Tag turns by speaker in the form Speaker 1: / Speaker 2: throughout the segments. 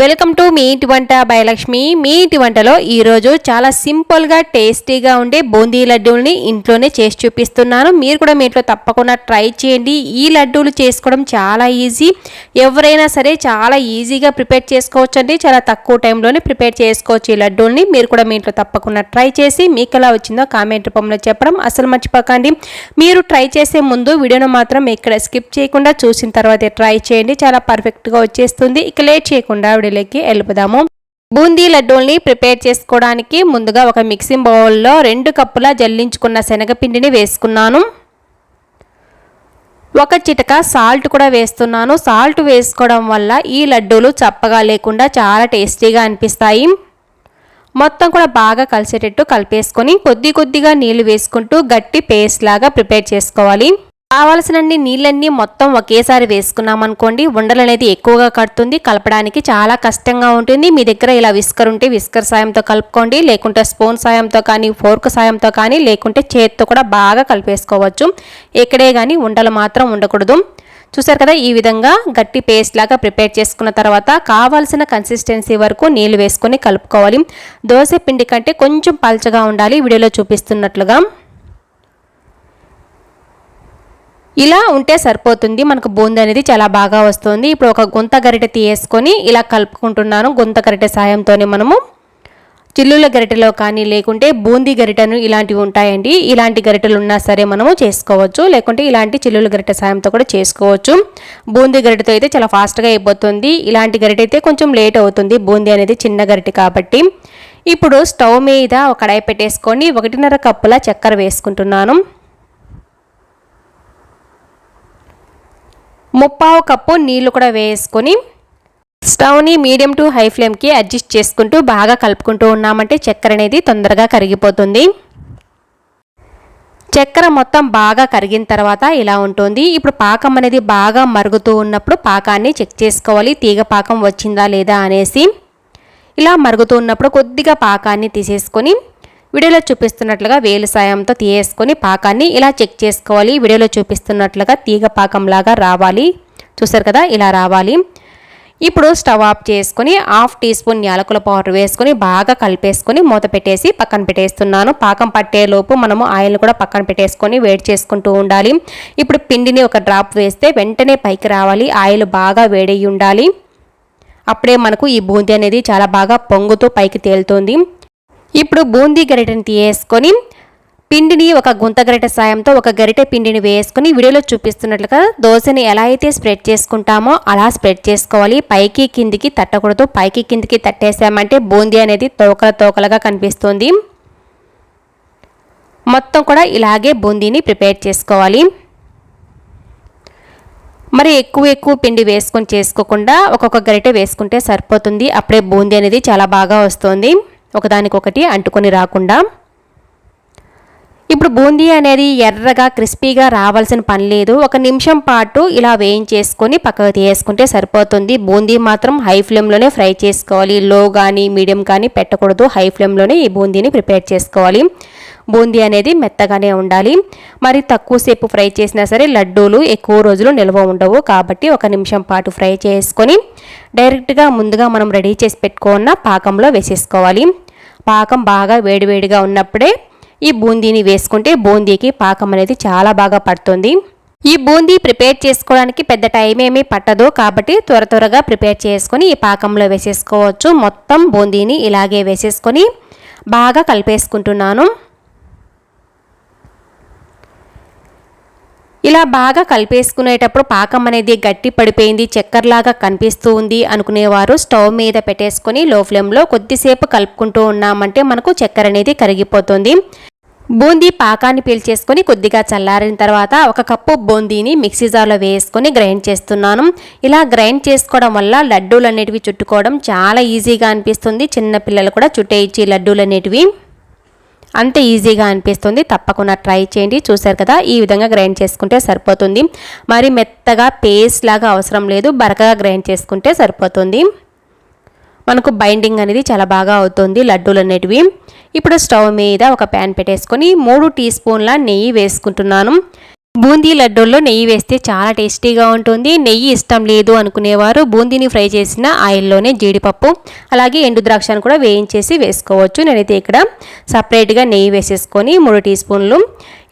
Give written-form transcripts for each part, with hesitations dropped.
Speaker 1: Welcome to me ఇంటి వంట by Lakshmi. మీ ఇంటి వంటలో ఈరోజు చాలా సింపుల్గా టేస్టీగా ఉండే బూందీ లడ్డూల్ని ఇంట్లోనే చేసి చూపిస్తున్నాను. మీరు కూడా మీ ఇంట్లో తప్పకుండా ట్రై చేయండి. ఈ లడ్డూలు చేసుకోవడం చాలా ఈజీ, ఎవరైనా సరే చాలా ఈజీగా ప్రిపేర్ చేసుకోవచ్చు అండి. చాలా తక్కువ టైంలోనే ప్రిపేర్ చేసుకోవచ్చు ఈ లడ్డూల్ని. మీరు కూడా మీ ఇంట్లో తప్పకుండా ట్రై చేసి మీకు ఎలా వచ్చిందో కామెంట్ రూపంలో చెప్పడం అసలు మర్చిపోకండి. మీరు ట్రై చేసే ముందు వీడియోను మాత్రం ఇక్కడ స్కిప్ చేయకుండా చూసిన తర్వాతే ట్రై చేయండి, చాలా పర్ఫెక్ట్గా వచ్చేస్తుంది. ఇక లేట్ చేయకుండా వీడియోలోకి వెళ్ళిపోదాము. బూందీ లడ్డూల్ని ప్రిపేర్ చేసుకోవడానికి ముందుగా ఒక మిక్సింగ్ బౌల్లో 2 కప్పుల జల్లించుకున్న శనగపిండిని వేసుకున్నాను. 1 చిటిక సాల్ట్ కూడా వేస్తున్నాను. సాల్ట్ వేసుకోవడం వల్ల ఈ లడ్డూలు చప్పగా లేకుండా చాలా టేస్టీగా అనిపిస్తాయి. మొత్తం కూడా బాగా కలిసేటట్టు కలిపేసుకొని కొద్దిగా నీళ్లు వేసుకుంటూ గట్టి పేస్ట్ లాగా ప్రిపేర్ చేసుకోవాలి. కావాల్సినన్ని నీళ్ళన్నీ మొత్తం ఒకేసారి వేసుకున్నామనుకోండి, ఉండలు అనేది ఎక్కువగా కడుతుంది, కలపడానికి చాలా కష్టంగా ఉంటుంది. మీ దగ్గర ఇలా విస్కర్ ఉంటే విస్కర్ సాయంతో కలుపుకోండి, లేకుంటే స్పూన్ సాయంతో కానీ, ఫోర్క్ సాయంతో కానీ, లేకుంటే చేత్తో కూడా బాగా కలిపేసుకోవచ్చు. ఎక్కడే కానీ ఉండలు మాత్రం ఉండకూడదు. చూసారు కదా, ఈ విధంగా గట్టి పేస్ట్ లాగా ప్రిపేర్ చేసుకున్న తర్వాత కావాల్సిన కన్సిస్టెన్సీ వరకు నీళ్ళు వేసుకొని కలుపుకోవాలి. దోశ పిండి కంటే కొంచెం పల్చగా ఉండాలి, వీడియోలో చూపిస్తున్నట్లుగా. ఇలా ఉంటే సరిపోతుంది, మనకు బూందీ అనేది చాలా బాగా వస్తుంది. ఇప్పుడు ఒక గుంత గరిటె తీసుకొని ఇలా కలుపుకుంటున్నాను. గుంత గరిటె సాయంతోనే మనము చిల్లుల గరిటెలో కానీ, లేకుంటే బూందీ గరిటెను ఇలాంటివి ఉంటాయండి, ఇలాంటి గరిటెలు ఉన్నా సరే మనము చేసుకోవచ్చు, లేకుంటే ఇలాంటి చిల్లుల గరిటె సాయంతో కూడా చేసుకోవచ్చు. బూందీ గరిటెతో అయితే చాలా ఫాస్ట్గా అయిపోతుంది. ఇలాంటి గరిటె అయితే కొంచెం లేట్ అవుతుంది, బూందీ అనేది చిన్న గరిటె కాబట్టి. ఇప్పుడు స్టవ్ మీద ఒక కడాయి పెట్టేసుకొని 1.5 కప్పుల చక్కెర వేసుకుంటున్నాను. 1/2 కప్పు నీళ్లు కూడా వేసుకొని స్టవ్ని మీడియం టు హై ఫ్లేమ్కి అడ్జస్ట్ చేసుకుంటూ బాగా కలుపుకుంటూ ఉన్నామంటే చక్కెర అనేది తొందరగా కరిగిపోతుంది. చక్కెర మొత్తం బాగా కరిగిన తర్వాత ఇలా ఉంటుంది. ఇప్పుడు పాకం అనేది బాగా మరుగుతూ ఉన్నప్పుడు పాకాన్ని చెక్ చేసుకోవాలి, తీగ పాకం వచ్చిందా లేదా అనేసి. ఇలా మరుగుతూ ఉన్నప్పుడు కొద్దిగా పాకాన్ని తీసేసుకొని వీడియోలో చూపిస్తున్నట్లుగా వేలు సాయంతో తీసేసుకొని పాకాన్ని ఇలా చెక్ చేసుకోవాలి. వీడియోలో చూపిస్తున్నట్లుగా తీగ పాకంలాగా రావాలి. చూసారు కదా, ఇలా రావాలి. ఇప్పుడు స్టవ్ ఆఫ్ చేసుకొని 1/2 టీ స్పూన్ యాలకుల పౌడర్ వేసుకొని బాగా కలిపేసుకొని మూత పెట్టేసి పక్కన పెట్టేస్తున్నాను. పాకం పట్టేలోపు మనము ఆయిల్ కూడా పక్కన పెట్టేసుకొని వేడి చేసుకుంటూ ఉండాలి. ఇప్పుడు పిండిని ఒక డ్రాప్ వేస్తే వెంటనే పైకి రావాలి, ఆయిల్ బాగా వేడయి ఉండాలి. అప్పుడే మనకు ఈ బూందీ అనేది చాలా బాగా పొంగుతూ పైకి తేలుతుంది. ఇప్పుడు బూందీ గరిటెని తీసుకొని పిండిని ఒక గుంత గరిటె సాయంతో ఒక గరిటె పిండిని వేసుకొని వీడియోలో చూపిస్తున్నట్లుగా దోశని ఎలా అయితే స్ప్రెడ్ చేసుకుంటామో అలా స్ప్రెడ్ చేసుకోవాలి. పైకి కిందికి తట్టకూడదు, పైకి కిందికి తట్టేసామంటే బూందీ అనేది తోకలుగా కనిపిస్తుంది. మొత్తం కూడా ఇలాగే బూందీని ప్రిపేర్ చేసుకోవాలి. మరి ఎక్కువ పిండి వేసుకొని చేసుకోకుండా ఒక్కొక్క గరిటె వేసుకుంటే సరిపోతుంది. అప్పుడే బూందీ అనేది చాలా బాగా వస్తుంది, ఒకదానికొకటి అంటుకొని రాకుండా. ఇప్పుడు బూందీ అనేది ఎర్రగా క్రిస్పీగా రావాల్సిన పని లేదు. 1 నిమిషం పాటు ఇలా వేయించేసుకొని పక్కకు తీసుకుంటే సరిపోతుంది. బూందీ మాత్రం హై ఫ్లేమ్లోనే ఫ్రై చేసుకోవాలి, లో కానీ మీడియం కానీ పెట్టకూడదు. హై ఫ్లేమ్లోనే ఈ బూందీని ప్రిపేర్ చేసుకోవాలి. బూందీ అనేది మెత్తగానే ఉండాలి. మరి తక్కువసేపు ఫ్రై చేసినా సరే లడ్డూలు ఎక్కువ రోజులు నిల్వ ఉండవు, కాబట్టి 1 నిమిషం పాటు ఫ్రై చేసుకొని డైరెక్ట్గా ముందుగా మనం రెడీ చేసి పెట్టుకున్న పాకంలో వేసేసుకోవాలి. పాకం బాగా వేడివేడిగా ఉన్నప్పుడే ఈ బూందీని వేసుకుంటే బూందీకి పాకం అనేది చాలా బాగా పడుతుంది. ఈ బూందీ ప్రిపేర్ చేసుకోవడానికి పెద్ద టైం ఏమీ పట్టదు, కాబట్టి త్వరగా ప్రిపేర్ చేసుకొని ఈ పాకంలో వేసేసుకోవచ్చు. మొత్తం బూందీని ఇలాగే వేసేసుకొని బాగా కలిపేసుకుంటున్నాను. ఇలా బాగా కలిపేసుకునేటప్పుడు పాకం అనేది గట్టి పడిపోయింది, చక్కెరలాగా కనిపిస్తూ ఉంది అనుకునేవారు స్టవ్ మీద పెట్టేసుకొని లో ఫ్లేమ్లో కొద్దిసేపు కలుపుకుంటూ ఉన్నామంటే మనకు చక్కెర అనేది కరిగిపోతుంది. బూందీ పాకాన్ని పీల్చేసుకొని కొద్దిగా చల్లారిన తర్వాత 1 కప్పు బూందీని మిక్సీ జార్లో వేసుకొని గ్రైండ్ చేస్తున్నాను. ఇలా గ్రైండ్ చేసుకోవడం వల్ల లడ్డూలు అనేటివి చుట్టుకోవడం చాలా ఈజీగా అనిపిస్తుంది. చిన్నపిల్లలు కూడా చుట్టేయించి లడ్డూలు అనేటివి అంత ఈజీగా అనిపిస్తుంది. తప్పకుండా ట్రై చేయండి. చూసారు కదా, ఈ విధంగా గ్రైండ్ చేసుకుంటే సరిపోతుంది. మరి మెత్తగా పేస్ట్ లాగా అవసరం లేదు, బరకగా గ్రైండ్ చేసుకుంటే సరిపోతుంది. మనకు బైండింగ్ అనేది చాలా బాగా అవుతుంది లడ్డూలు అనేటివి. ఇప్పుడు స్టవ్ మీద ఒక ప్యాన్ పెట్టేసుకొని 3 టీ స్పూన్ల నెయ్యి వేసుకుంటున్నాను. బూందీ లడ్డూల్లో నెయ్యి వేస్తే చాలా టేస్టీగా ఉంటుంది. నెయ్యి ఇష్టం లేదు అనుకునేవారు బూందీని ఫ్రై చేసిన ఆయిల్లోనే జీడిపప్పు అలాగే ఎండు ద్రాక్షను కూడా వేయించేసి వేసుకోవచ్చు. నేనైతే ఇక్కడ సపరేట్గా నెయ్యి వేసేసుకొని 3 టీ స్పూన్లు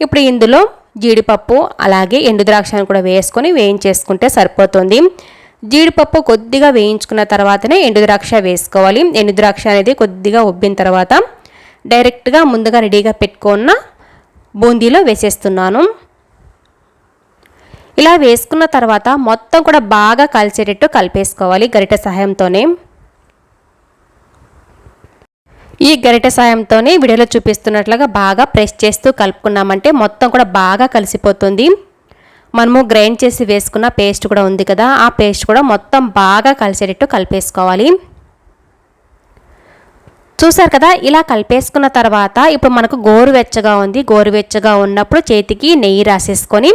Speaker 1: ఇప్పుడు ఇందులో జీడిపప్పు అలాగే ఎండు ద్రాక్షను కూడా వేసుకొని వేయించేసుకుంటే సరిపోతుంది. జీడిపప్పు కొద్దిగా వేయించుకున్న తర్వాతనే ఎండు ద్రాక్ష వేసుకోవాలి. ఎండు ద్రాక్ష అనేది కొద్దిగా ఉబ్బిన తర్వాత డైరెక్ట్గా ముందుగా రెడీగా పెట్టుకున్న బూందీలో వేసేస్తున్నాను. ఇలా వేసుకున్న తర్వాత మొత్తం కూడా బాగా కలిసేటట్టు కలిపేసుకోవాలి గరిటె సహాయంతోనే. ఈ గరిటె సాయంతోనే వీడియోలో చూపిస్తున్నట్లుగా బాగా ప్రెస్ చేస్తూ కలుపుకున్నామంటే మొత్తం కూడా బాగా కలిసిపోతుంది. మనము గ్రైండ్ చేసి వేసుకున్న పేస్ట్ కూడా ఉంది కదా, ఆ పేస్ట్ కూడా మొత్తం బాగా కలిసేటట్టు కలిపేసుకోవాలి. చూసారు కదా, ఇలా కలిపేసుకున్న తర్వాత ఇప్పుడు మనకు గోరువెచ్చగా ఉంది. గోరువెచ్చగా ఉన్నప్పుడు చేతికి నెయ్యి రాసేసుకొని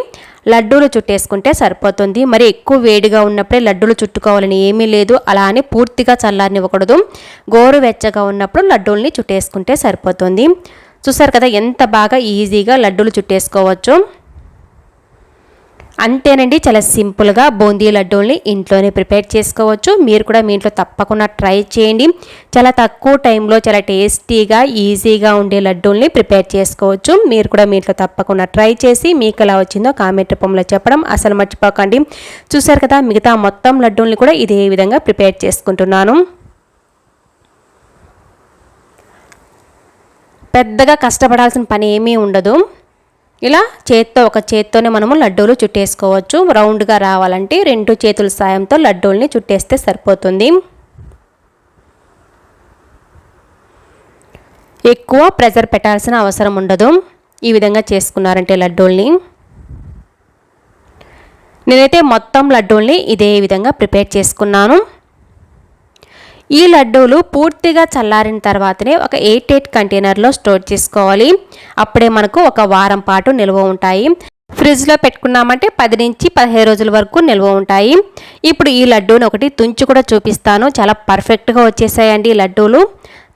Speaker 1: లడ్డూలు చుట్టేసుకుంటే సరిపోతుంది. మరి ఎక్కువ వేడిగా ఉన్నప్పుడే లడ్డూలు చుట్టుకోవాలని ఏమీ లేదు. అలా అని పూర్తిగా చల్లారనివ్వకూడదు. గోరువెచ్చగా ఉన్నప్పుడు లడ్డూల్ని చుట్టేసుకుంటే సరిపోతుంది. చూసారు కదా ఎంత బాగా ఈజీగా లడ్డూలు చుట్టేసుకోవచ్చు. అంతేనండి, చాలా సింపుల్గా బూందీ లడ్డూల్ని ఇంట్లోనే ప్రిపేర్ చేసుకోవచ్చు. మీరు కూడా మీ ఇంట్లో తప్పకుండా ట్రై చేయండి. చాలా తక్కువ టైంలో చాలా టేస్టీగా ఈజీగా ఉండే లడ్డూల్ని ప్రిపేర్ చేసుకోవచ్చు. మీరు కూడా మీ ఇంట్లో తప్పకుండా ట్రై చేసి మీకు ఎలా వచ్చిందో కామెంట్ రూపంలో చెప్పడం అసలు మర్చిపోకండి. చూసారు కదా, మిగతా మొత్తం లడ్డూల్ని కూడా ఇదే విధంగా ప్రిపేర్ చేసుకుంటున్నాను. పెద్దగా కష్టపడాల్సిన పని ఏమీ ఉండదు. ఇలా ఒక చేత్తోనే మనము లడ్డూలు చుట్టేసుకోవచ్చు. రౌండ్గా రావాలంటే 2 చేతుల సాయంతో లడ్డూల్ని చుట్టేస్తే సరిపోతుంది. ఎక్కువ ప్రెషర్ పెట్టాల్సిన అవసరం ఉండదు. ఈ విధంగా చేసుకున్నారంటే లడ్డూల్ని. నేనైతే మొత్తం లడ్డూల్ని ఇదే విధంగా ప్రిపేర్ చేసుకున్నాను. ఈ లడ్డూలు పూర్తిగా చల్లారిన తర్వాతనే ఒక 8 కంటైనర్లో స్టోర్ చేసుకోవాలి. అప్పుడే మనకు ఒక వారం పాటు నిల్వ ఉంటాయి. ఫ్రిడ్జ్లో పెట్టుకున్నామంటే 10 నుంచి 15 రోజుల వరకు నిల్వ ఉంటాయి. ఇప్పుడు ఈ లడ్డూని ఒకటి తుంచి కూడా చూపిస్తాను. చాలా పర్ఫెక్ట్గా వచ్చేసాయండి ఈ లడ్డూలు.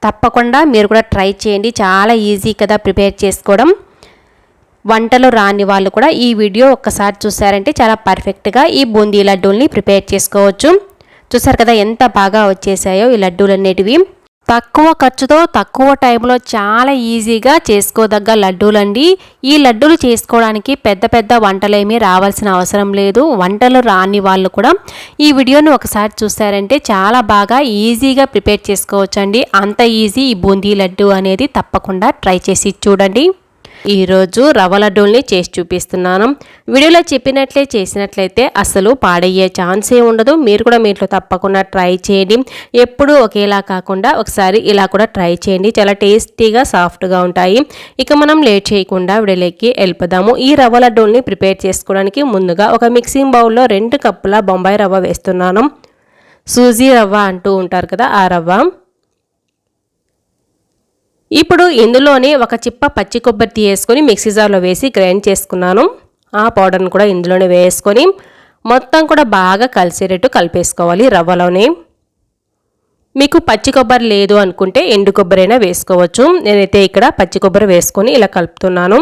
Speaker 1: తప్పకుండా మీరు కూడా ట్రై చేయండి. చాలా ఈజీ కదా ప్రిపేర్ చేసుకోవడం. వంటలు రాని వాళ్ళు కూడా ఈ వీడియో ఒక్కసారి చూసారంటే చాలా పర్ఫెక్ట్గా ఈ బూందీ లడ్డూల్ని ప్రిపేర్ చేసుకోవచ్చు. చూసారు కదా ఎంత బాగా వచ్చేసాయో ఈ లడ్డూలు అనేటివి. తక్కువ ఖర్చుతో తక్కువ టైంలో చాలా ఈజీగా చేసుకోదగ్గ లడ్డూలండి. ఈ లడ్డూలు చేసుకోవడానికి పెద్ద పెద్ద వంటలేమీ రావాల్సిన అవసరం లేదు. వంటలు రాని వాళ్ళు కూడా ఈ వీడియోని ఒకసారి చూసారంటే చాలా బాగా ఈజీగా ప్రిపేర్ చేసుకోవచ్చండి. అంత ఈజీ ఈ బూందీ లడ్డు అనేది. తప్పకుండా ట్రై చేసి చూడండి. ఈరోజు రవ్వ లడ్డూల్ని చేసి చూపిస్తున్నాను. వీడియోలో చెప్పినట్లే చేసినట్లయితే అసలు పాడయ్యే ఛాన్సే ఉండదు. మీరు కూడా మీ ఇంట్లో తప్పకుండా ట్రై చేయండి. ఎప్పుడూ ఒకేలా కాకుండా ఒకసారి ఇలా కూడా ట్రై చేయండి. చాలా టేస్టీగా సాఫ్ట్గా ఉంటాయి. ఇక మనం లేట్ చేయకుండా వీడియోలోకి వెళ్ళిపోదాము. ఈ రవ్వ లడ్డూల్ని ప్రిపేర్ చేసుకోవడానికి ముందుగా ఒక మిక్సింగ్ బౌల్లో 2 కప్పుల బొంబాయి రవ్వ వేస్తున్నాను. సూజీ రవ్వ అంటూ ఉంటారు కదా, ఆ రవ్వ. ఇప్పుడు ఇందులోనే ఒక చిప్ప పచ్చి కొబ్బరి తీసుకొని మిక్సీ జార్లో వేసి గ్రైండ్ చేసుకున్నాను. ఆ పౌడర్ని కూడా ఇందులోనే వేసుకొని మొత్తం కూడా బాగా కలిసేటట్టు కలిపేసుకోవాలి రవ్వలోనే. మీకు పచ్చి కొబ్బరి లేదు అనుకుంటే ఎండు కొబ్బరి అయినా వేసుకోవచ్చు. నేనైతే ఇక్కడ పచ్చి కొబ్బరి వేసుకొని ఇలా కలుపుతున్నాను.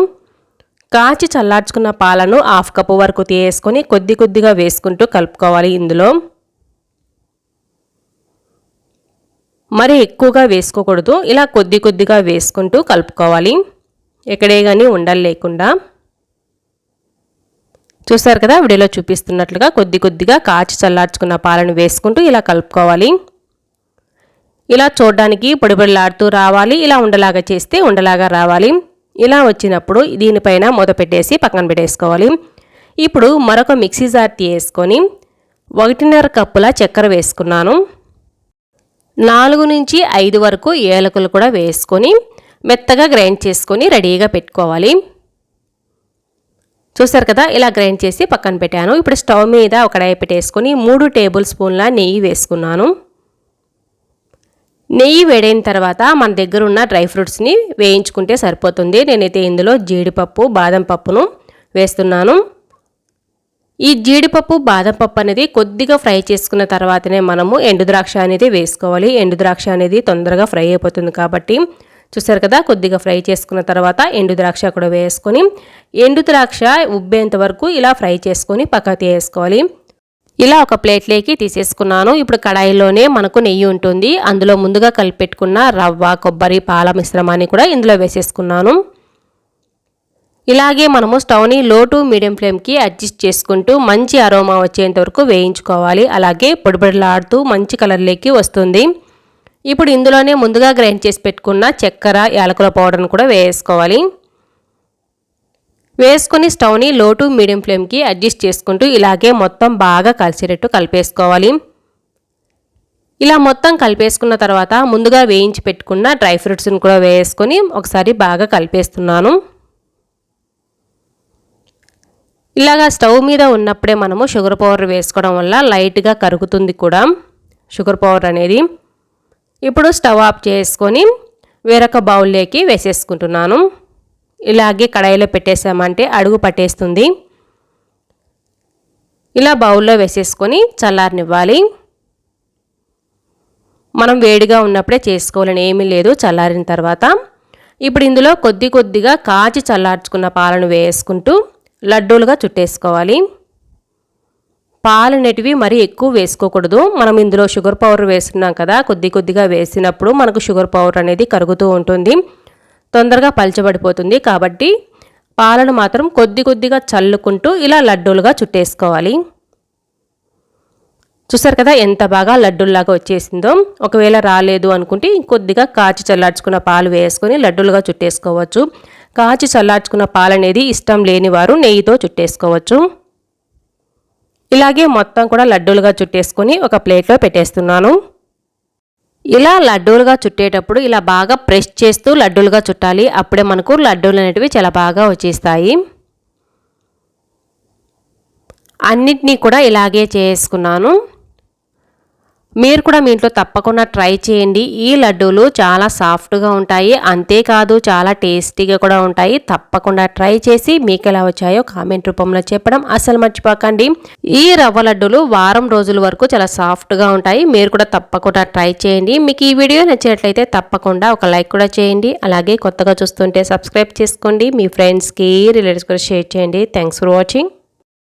Speaker 1: కాచి చల్లార్చుకున్న పాలను 1/2 కప్పు వరకు తీసుకొని కొద్దిగా వేసుకుంటూ కలుపుకోవాలి. ఇందులో మరి ఎక్కువగా వేసుకోకూడదు. ఇలా కొద్దిగా వేసుకుంటూ కలుపుకోవాలి, ఎక్కడే కానీ ఉండలు లేకుండా. చూసారు కదా, వీడియోలో చూపిస్తున్నట్లుగా కొద్దిగా కాచి చల్లార్చుకున్న పాలను వేసుకుంటూ ఇలా కలుపుకోవాలి. ఇలా చూడడానికి పొడిలాడుతూ రావాలి. ఇలా ఉండలాగా చేస్తే ఉండలాగా రావాలి. ఇలా వచ్చినప్పుడు దీనిపైన మూత పెట్టేసి పక్కన పెట్టేసుకోవాలి. ఇప్పుడు మరొక మిక్సీ జార్ తీసుకొని 1.5 కప్పుల చక్కెర వేసుకున్నాను. 4 నుంచి 5 వరకు ఏలకులు కూడా వేసుకొని మెత్తగా గ్రైండ్ చేసుకొని రెడీగా పెట్టుకోవాలి. చూసారు కదా, ఇలా గ్రైండ్ చేసి పక్కన పెట్టాను. ఇప్పుడు స్టవ్ మీద ఒక కడాయి పెట్టేసుకొని 3 టేబుల్ స్పూన్ల నెయ్యి వేసుకున్నాను. నెయ్యి వేడైన తర్వాత మన దగ్గర ఉన్న డ్రై ఫ్రూట్స్ని వేయించుకుంటే సరిపోతుంది. నేనైతే ఇందులో జీడిపప్పు, బాదం పప్పును వేస్తున్నాను. ఈ జీడిపప్పు, బాదం పప్పు అనేది కొద్దిగా ఫ్రై చేసుకున్న తర్వాతనే మనము ఎండు ద్రాక్ష అనేది వేసుకోవాలి. ఎండు ద్రాక్ష అనేది తొందరగా ఫ్రై అయిపోతుంది కాబట్టి చూసారు కదా, కొద్దిగా ఫ్రై చేసుకున్న తర్వాత ఎండు ద్రాక్ష కూడా వేసుకొని ఎండు ద్రాక్ష ఉబ్బేంత వరకు ఇలా ఫ్రై చేసుకొని పక్కకు తీసుకోవాలి. ఇలా ఒక ప్లేట్లోకి తీసేసుకున్నాను. ఇప్పుడు కడాయిలోనే మనకు నెయ్యి ఉంటుంది. అందులో ముందుగా కలిపెట్టుకున్న రవ్వ, కొబ్బరి, పాల మిశ్రమాన్ని కూడా ఇందులో వేసేసుకున్నాను. ఇలాగే మనము స్టవ్ని లో టు మీడియం ఫ్లేమ్కి అడ్జస్ట్ చేసుకుంటూ మంచి అరోమా వచ్చేంత వరకు వేయించుకోవాలి. అలాగే పొడిపొడిలాడుతూ మంచి కలర్లోకి వస్తుంది. ఇప్పుడు ఇందులోనే ముందుగా గ్రైండ్ చేసి పెట్టుకున్న చక్కెర, యాలకుల పౌడర్ను కూడా వేసుకోవాలి. వేసుకొని స్టవ్ని లో టు మీడియం ఫ్లేమ్కి అడ్జస్ట్ చేసుకుంటూ ఇలాగే మొత్తం బాగా కలిసేటట్టు కలిపేసుకోవాలి. ఇలా మొత్తం కలిపేసుకున్న తర్వాత ముందుగా వేయించి పెట్టుకున్న డ్రై ఫ్రూట్స్ని కూడా వేసుకొని ఒకసారి బాగా కలిపేస్తున్నాను. ఇలాగా స్టవ్ మీద ఉన్నప్పుడే మనము షుగర్ పౌడర్ వేసుకోవడం వల్ల లైట్గా కరుగుతుంది కూడా షుగర్ పౌడర్ అనేది. ఇప్పుడు స్టవ్ ఆఫ్ చేసుకొని వేరొక బౌల్లోకి వేసేసుకుంటున్నాను. ఇలాగే కడాయిలో పెట్టేసామంటే అడుగు పట్టేస్తుంది. ఇలా బౌల్లో వేసేసుకొని చల్లారనివ్వాలి. మనం వేడిగా ఉన్నప్పుడే చేసుకోవాలని ఏమీ లేదు. చల్లారిన తర్వాత ఇప్పుడు ఇందులో కొద్దిగా కాచి చల్లార్చుకున్న పాలను వేసుకుంటూ లడ్డూలుగా చుట్టేసుకోవాలి. పాలు అనేటివి మరీ ఎక్కువ వేసుకోకూడదు. మనం ఇందులో షుగర్ పౌడర్ వేస్తున్నాం కదా, కొద్దిగా వేసినప్పుడు మనకు షుగర్ పౌడర్ అనేది కరుగుతూ ఉంటుంది, తొందరగా పలచబడిపోతుంది. కాబట్టి పాలను మాత్రం కొద్దిగా చల్లుకుంటూ ఇలా లడ్డూలుగా చుట్టేసుకోవాలి. చూసారు కదా ఎంత బాగా లడ్డూల్లాగా వచ్చేసిందో. ఒకవేళ రాలేదు అనుకుంటే ఇంకొద్దిగా కాచి చల్లార్చుకున్న పాలు వేసుకొని లడ్డూలుగా చుట్టేసుకోవచ్చు. కాచి చల్లార్చుకున్న పాలు అనేది ఇష్టం లేని వారు నెయ్యితో చుట్టేసుకోవచ్చు. ఇలాగే మొత్తం కూడా లడ్డూలుగా చుట్టేసుకొని ఒక ప్లేట్లో పెట్టేస్తున్నాను. ఇలా లడ్డూలుగా చుట్టేటప్పుడు ఇలా బాగా ప్రెస్ చేస్తూ లడ్డూలుగా చుట్టాలి. అప్పుడే మనకు లడ్డూలు అనేటివి చాలా బాగా వచ్చేస్తాయి. అన్నిటినీ కూడా ఇలాగే చేసుకున్నాను. మీరు కూడా మీ ఇంట్లో తప్పకుండా ట్రై చేయండి. ఈ లడ్డూలు చాలా సాఫ్ట్గా ఉంటాయి, అంతేకాదు చాలా టేస్టీగా కూడా ఉంటాయి. తప్పకుండా ట్రై చేసి మీకు ఎలా వచ్చాయో కామెంట్ రూపంలో చెప్పడం అస్సలు మర్చిపోకండి. ఈ రవ్వ లడ్డూలు వారం రోజుల వరకు చాలా సాఫ్ట్గా ఉంటాయి. మీరు కూడా తప్పకుండా ట్రై చేయండి. మీకు ఈ వీడియో నచ్చినట్లయితే తప్పకుండా ఒక లైక్ కూడా చేయండి. అలాగే కొత్తగా చూస్తుంటే సబ్స్క్రైబ్ చేసుకోండి. మీ ఫ్రెండ్స్కి, రిలేటివ్స్ కూడా షేర్ చేయండి. Thanks for watching.